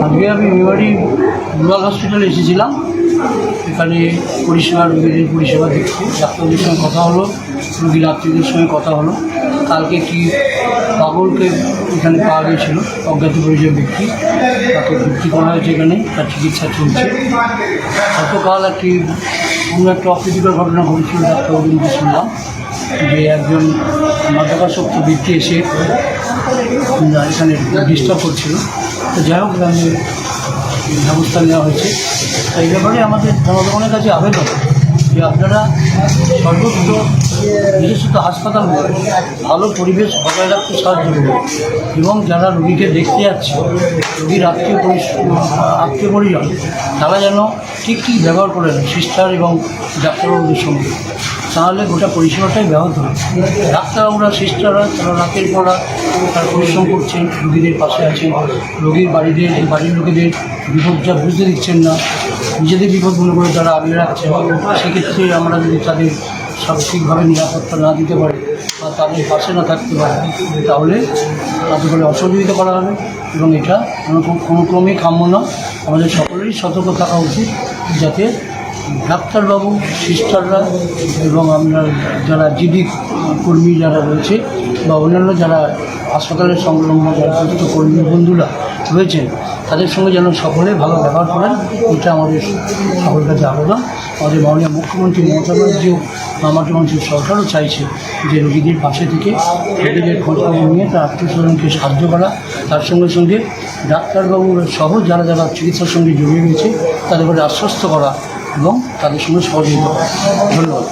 আজকে আমি মেমারি রুরাল হসপিটালে এসেছিলাম। এখানে রোগীদের পরিষেবা দিচ্ছি। ডাক্তারদের সঙ্গে কথা হলো, রোগীর আত্মীয়দের সঙ্গে কথা হলো। কালকে একটি পাগলকে এখানে পাওয়া গিয়েছিল, অজ্ঞাত পরিচয় ব্যক্তি, তাকে ভর্তি করা হয়েছে। এখানে তার চিকিৎসা চলছে। গতকাল অন্য একটা অপ্রীতিকর ঘটনা ঘটেছিল। ডাক্তারবাবু শুনলাম যে একজন মাদকাসক্ত ব্যক্তি এসে এখানে ডিস্টার্ব করছিল। তো যাই হোক, ব্যবস্থা নেওয়া হয়েছে। এই ব্যাপারে আমাদের জনগণের কাছে আবেদন যে আপনারা সর্বত্র, বিশেষত হাসপাতালগুলো ভালো পরিবেশ বজায় রাখতে সাহায্য করবেন এবং যারা রোগীকে দেখতে যাচ্ছে, রোগীর আত্মীয় পরিজন, তারা যেন ঠিক ব্যবহার করেন সিস্টার এবং ডাক্তারবাবুদের সঙ্গে, তাহলে গোটা পরিষেবাটাই ব্যাহত হয়। ডাক্তারবাবুরা, সিস্টাররা তারা রাতের পর রাত তার পরিশ্রম করছেন, রোগীদের পাশে আছেন। রোগীর বাড়ির লোকেদের বিপদটা বুঝতে দিচ্ছেন না, নিজেদের বিপদ মনে করে তারা আগলে রাখছেন। সেক্ষেত্রে আমরা যদি তাদের সঠিকভাবে নিরাপত্তা না দিতে পারি বা তাদের পাশে না থাকতে পারি, তাহলে তাদের ফলে অসহযোগিতা করা হবে এবং এটা কোনো ক্রমেই কাম্য না। আমাদের সকলেরই সতর্ক থাকা উচিত, যাতে ডাক্তারবাবু, সিস্টাররা এবং আমরা যারা জিডি কর্মী যারা রয়েছে বা অন্যান্য যারা হাসপাতালের সংলগ্ন যারা যুক্ত কর্মী বন্ধুরা রয়েছেন, তাদের সঙ্গে যেন সকলে ভালো ব্যবহার করেন। এটা আমাদের সকলের কাছে আবেদন। আমাদের মাননীয় মুখ্যমন্ত্রী মমতা ব্যানার্জিও, আমাদের মন্ত্রীর সরকারও চাইছে যে রোগীদের পাশে থেকে রোগীদের খোঁজখবর নিয়ে তার আত্মীয়স্বজনকে সাহায্য করা, তার সঙ্গে সঙ্গে ডাক্তারবাবুর সহ যারা চিকিৎসার সঙ্গে জড়িয়ে রয়েছে তাদের আশ্বস্ত করা এবং তাদের সঙ্গে সহযোগিতা করা। ধন্যবাদ।